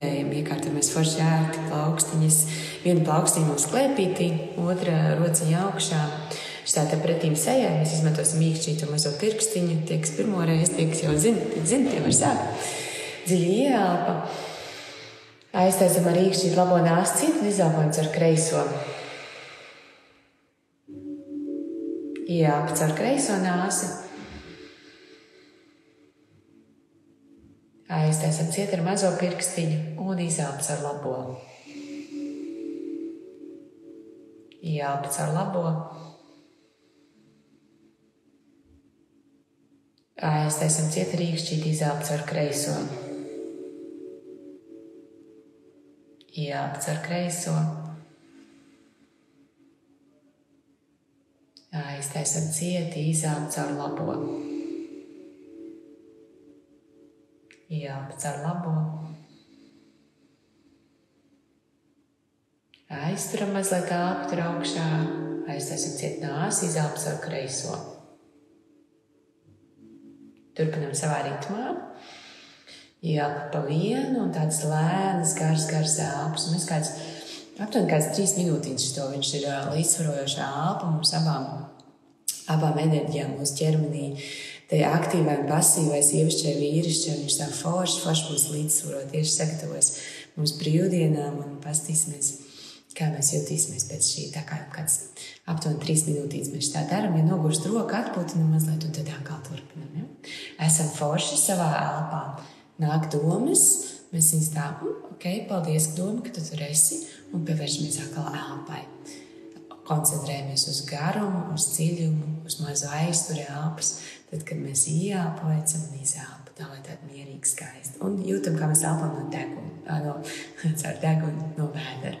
Iekārtojamies forši ērti plaukstiņas. Viena plaukstiņa mums klēpītī, otra rociņa augšā. Šitā te pretīm sejai mēs izmantosim īkšķīto mazo pirkstiņu. Tie, kas pirmo reizi, tie, kas jau zina, tie var sākt. Dziļi ieelpa. Aiztaisam ar īkšķītu labo nāscīti un izelpojam caur kreiso. Ieelpa caur kreiso nāsi. Aiztaisam ciet ar mazo pirkstiņu un izelpa caur labo. Ieelpa caur labo. Aiztaisam ciet ar īkšķīti, izelpa caur kreiso. Ieelpa caur kreiso. Aiztaisam cieti, izelpa caur labo. Ieelpa caur labo. Aizturam mazliet elpu tur augšā. Aiztaisam ciet nāsi, izelpa caur kreiso. Turpinam savā ritmā. Ieelpa pa vienu un tāds lēnas, gars elpas. Mēs aptuveni kāds 3 minūtītes to. Viņš ir līdzsvarojošā elpa mums abām enerģijām mūsu ķermenī. Te aktīvai un pasīvai sievišķai vīrišķai. Viņš tā forši mūs līdzsvaro. Tieši sagatavojas mums brīvdienām un pastīsimies, kā mēs jutīsimies pēc šī. Tā kā kāds aptuveni 3 minūtītes mēs tā daram. Ja nogurst roka, atpūtinam mazliet un tad atkal turpinam. Ja? Esam forši savā elpā. Nāk domas, mēs viņas tā, paldies, doma, ka tu tur esi, un pievēršamies atkal elpai. Koncentrējamies uz garumu, uz dziļumu, uz mazu aizturi elpas, tad, kad mēs ieelpojam un izelpam, tā lai tāda mierīga, skaista. Un jūtam, kā mēs elpam no deguna, caur degunu, no vēdera.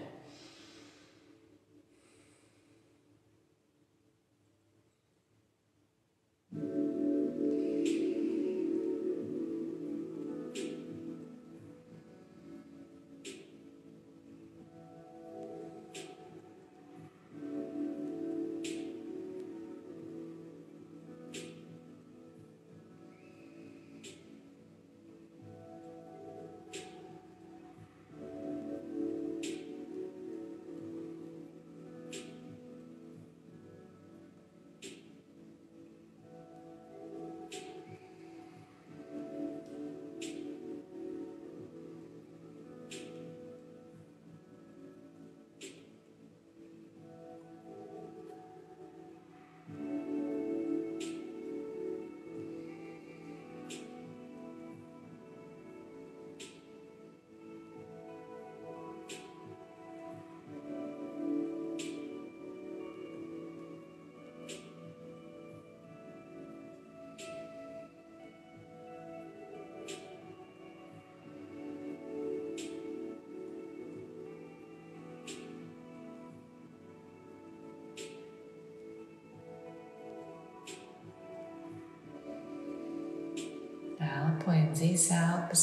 Elpojam dziļas elpas.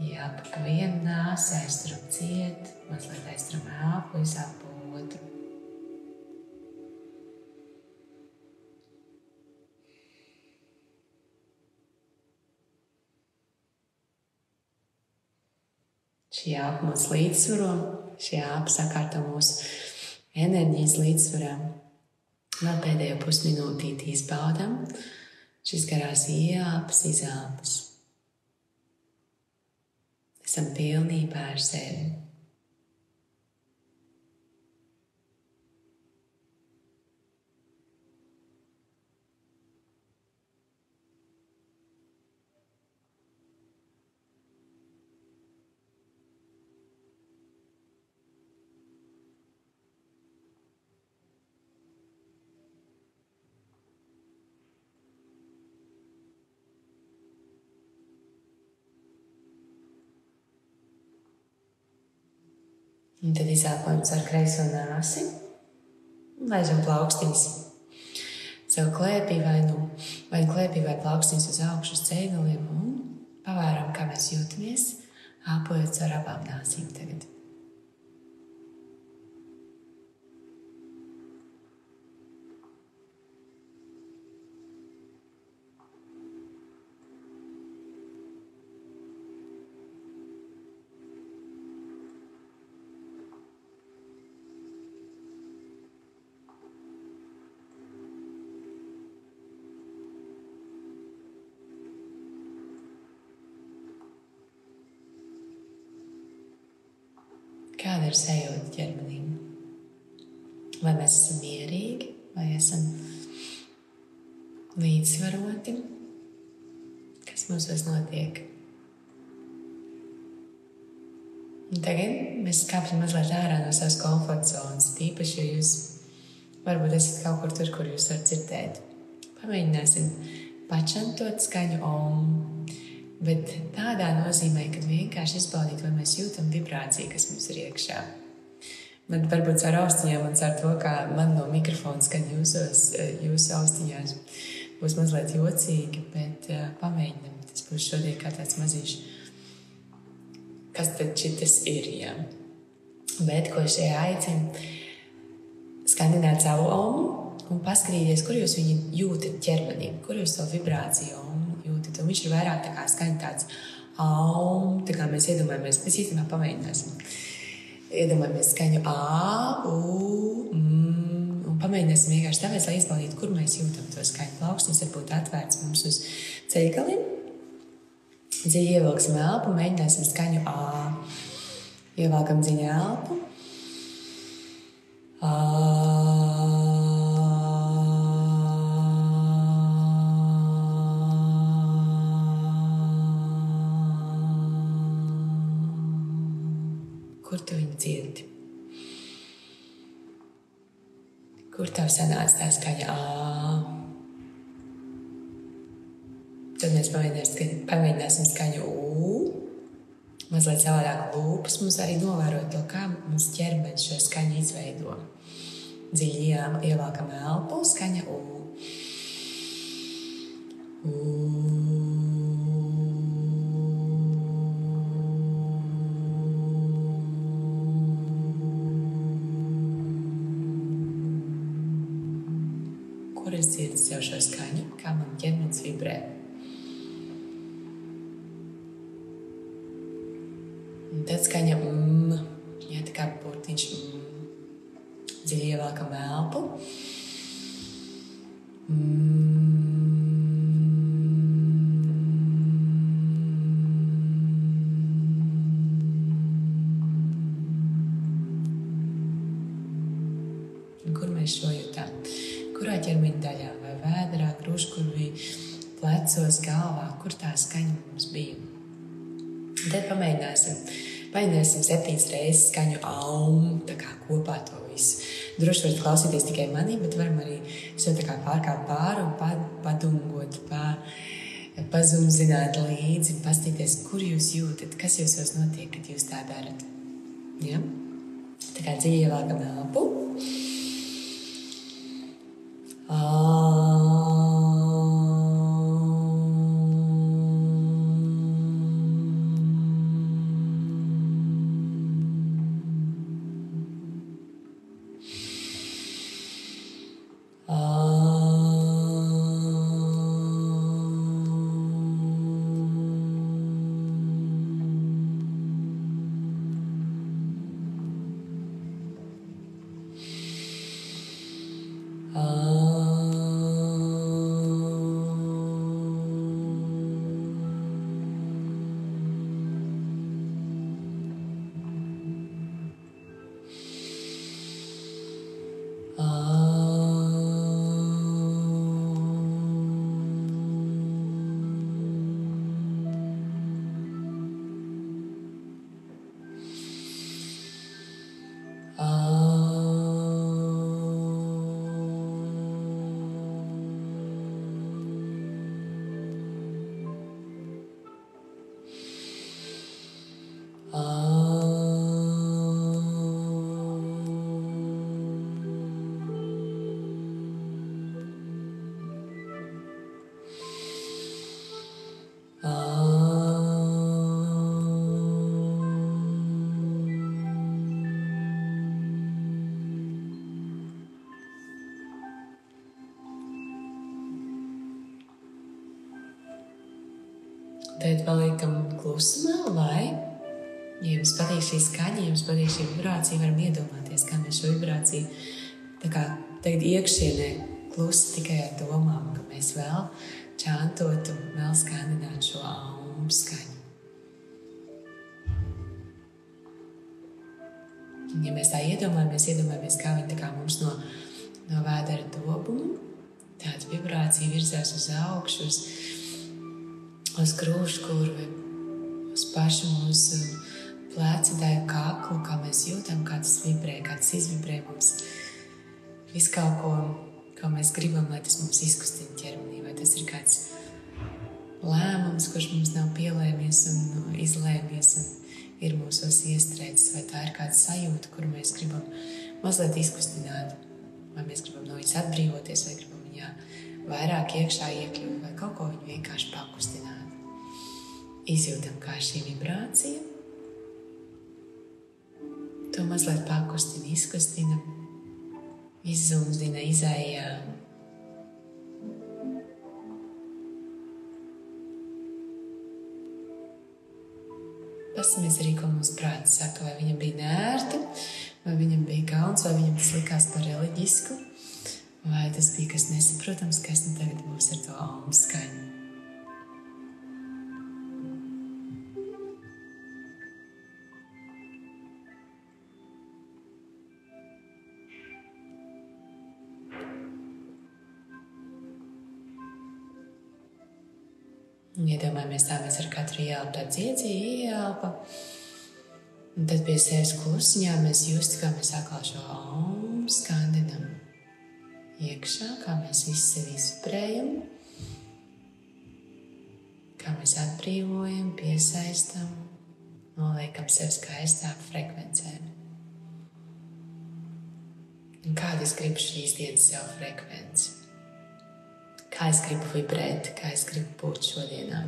Ieelpa pa vienu nāsi, aizturam ciet, mazliet aizturam elpu, izelpa otru. Šī elpa mūs līdzsvaro, šī elpa sakārto mūsu enerģijas līdzsvarā. Vēl pēdējo pusminūtīti izbaudam šīs garās ieelpas, izelpas. Esam pilnībā ar sevi. Un tad izelpojam caur kreiso nāsi un laižam plaukstiņas sev klēpī vai klēpī vai plaukstiņas uz augšu uz ceļgaliem un pavēram, kā mēs jūtamies, elpojot caur abām nāsīm tagad. kāda ir sajūta ķermenim? Vai mēs esam mierīgi, vai esam līdzsvaroti? Kas mūsos notiek? Un tagad mēs kāpjam mazliet ārā no savas komforta zonas, tīpaši, ja jūs varbūt esat kaut kur tur, kur jūs varat dzirdēt. Pamēģināsim pačantot skaņu om, bet tādā nozīmē, ka vienkārši izbaudīt, vai mēs jūtam vibrāciju, kas mums ir iekšā. Man varbūt caur austiņām un caur to, kā man no mikrofona skan jūsu austiņās, būs mazliet jocīgi, bet pamēģinam. Tas būs šodien kā tāds mazīšs. Kas tad šitas ir, jā? Bet, ko es šajā aicinu, skandināt savu omu un paskatīties, kur jūs viņu jūtat ķermenī, kur jūs savu vibrāciju omu jūtat. Un viņš ir vairāk tā kā skaņa tāds aum, tā kā mēs iedomājamies, mēs īstenībā pamēģināsim. Iedomājamies skaņu ā, u, un pamēģināsim vienkārši tāpēc, lai izbaudītu, kur mēs jūtam to skaņu. Plauksnis var būt atvērts mums uz ceļgaliem. Dziļi ievilksim elpu, mēģināsim skaņu ā. Ievelkam dziļi elpu. Kur tu viņu dzirdi? Kur tev sanāca tā skaņa ā? Tad mēs pamēģināsim skaņu u. Mazliet savādāk lūpas mums arī novērot to, kā mums ķermenis šo skaņu izveido. Dziļi ievelkam elpu, skaņa u. Kur es dzirdu sev šo skaņu, kā man ķermenis vibrē. Un tad skaņa jā, tā kā burtiņš dziļi ievelkam elpu. Un kur mēs šo jūtam? Kurā ķermeņa daļā? Vai vēderā, kruškurvī, plecos, galvā? Kur tā skaņa mums bija? Un tad pamēģināsim 7 reizes skaņu aum, tā kā kopā to visu. Droši varat klausīties tikai manī, bet varam arī šo tā kā pārkāpt pāri un padungot, pazumzināt līdzi, pastīties, kur jūs jūtat, kas jūsos notiek, kad jūs tā darat. Ja? Tā kā dziļi ievelkam elpu. Tad paliekam klusumā, vai, ja jums patīk šī skaņa, ja jums patīk šī vibrācija, varam iedomāties, kā mēs šo vibrāciju tā kā tagad iekšienē klusi tikai ar domām, ka mēs vēl čantotu, vēl skandinātu šo aum skaņu. Un, ja mēs tā iedomājamies, kā viņi tā kā mums no vēdera dobuma, tāda vibrācija virzās uz augšu, uz krūškurvi, uz pašu mūsu pleca daļu kaklu, kā mēs jūtam, kā tas vibrē, kā tas izvibrē mums visu kaut ko mēs gribam, lai tas mums izkustina ķermenī, vai tas ir kāds lēmums, kurš mums nav pielēmies un izlēmies un ir mūsos iestrēdzis, vai tā ir kāda sajūta, kuru mēs gribam mazliet izkustināt, vai mēs gribam no viņas atbrīvoties, vai gribam viņā vairāk iekšā iekļūt, vai kaut ko viņu vienkārši pakustināt. Izjūtam, kā šī vibrācija to mazliet pakustina, izkustina, izzumzina, izējā. Pastamies arī, ko mūsu prāts saka, vai viņam bija nērti, vai viņam bija kauns, vai viņam tas likās par reliģisku, vai tas bija kas nesaprotams, kas nu tagad būs ar to almu skaņu. Un iedomājamies tā, mēs ar katru ielpu tā dziedzīgi ieelpa. Un tad pie sevis klusiņā mēs justu, kā mēs atkal šo om skandinam iekšā, kā mēs visi sevi izvibrējam, kā mēs atbrīvojam, piesaistam, noliekam sevi skaistā frekvencē. Un kāda es gribu šīs dienas savu frekvenci? Kā es gribu vibrēt, kā es gribu būt šodienā.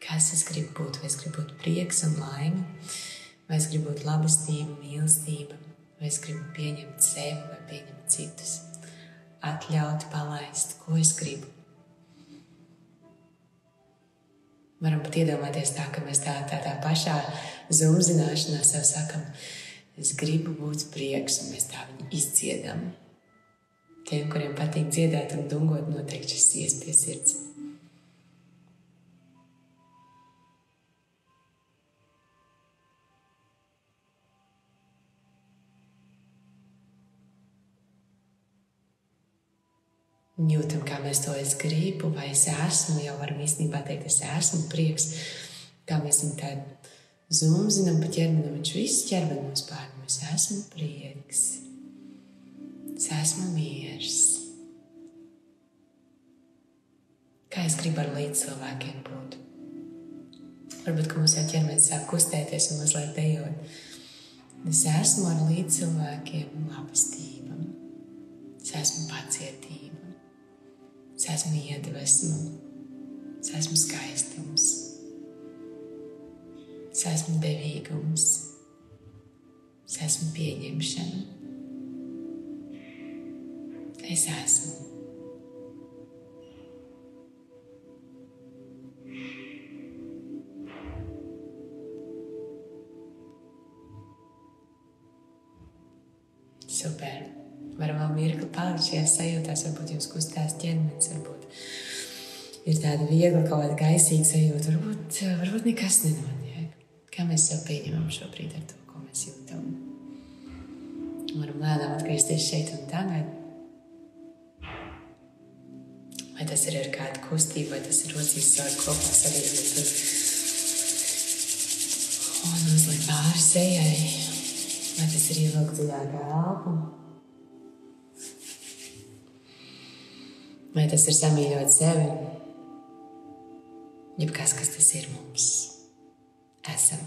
Kas es gribu būt? Vai es gribu būt prieks un laime? Vai es gribu būt labestība, mīlestība? Vai es gribu pieņemt sevi vai pieņemt citus? Atļaut, palaist, ko es gribu? Varam pat iedomāties tā, ka mēs tādā pašā zumzināšanā sev sakam, es gribu būt prieks, un mēs tā viņu izdziedam. Tiem, kuriem patīk dziedāt un dungot, noteikti šis ies pie sirds. Jūtam, kā mēs to es gribu, vai es esmu, jau varam īstenībā teikt, es esmu prieks, kā mēs viņu tādu zumzinam pa ķermenim, viņš visu ķermeni mūs pārņem, es esmu prieks, es esmu miers. Kā es gribu ar līdzcilvēkiem būt? Varbūt, ka mums jau ķermenis sāk kustēties un mazliet dejot. Es esmu ar līdzcilvēkiem labestība, es esmu pacietība. Es esmu iedvesma, es esmu skaistums, es esmu devīgums, es esmu pieņemšana. Es esmu. Super. Varam vēl mirkli palikt šajās sajūtās, varbūt jums kustās ķermenis, varbūt ir tāda viegla, kaut kāda gaisīga sajūta, varbūt nekas nenotiek. Kā mēs sev pieņemam šobrīd ar to, ko mēs jūtam? Varam lēnām atgriezties šeit un tagad. Vai tas ir ar kādu kustību, vai tas ir rocīs savu kopā savienot. Un uzliek pāri sejai. Vai tas ir ievilkt dziļākā elpu? Vai tas ir samīļot sevi? Jebkas, kas tas ir mums. Esam.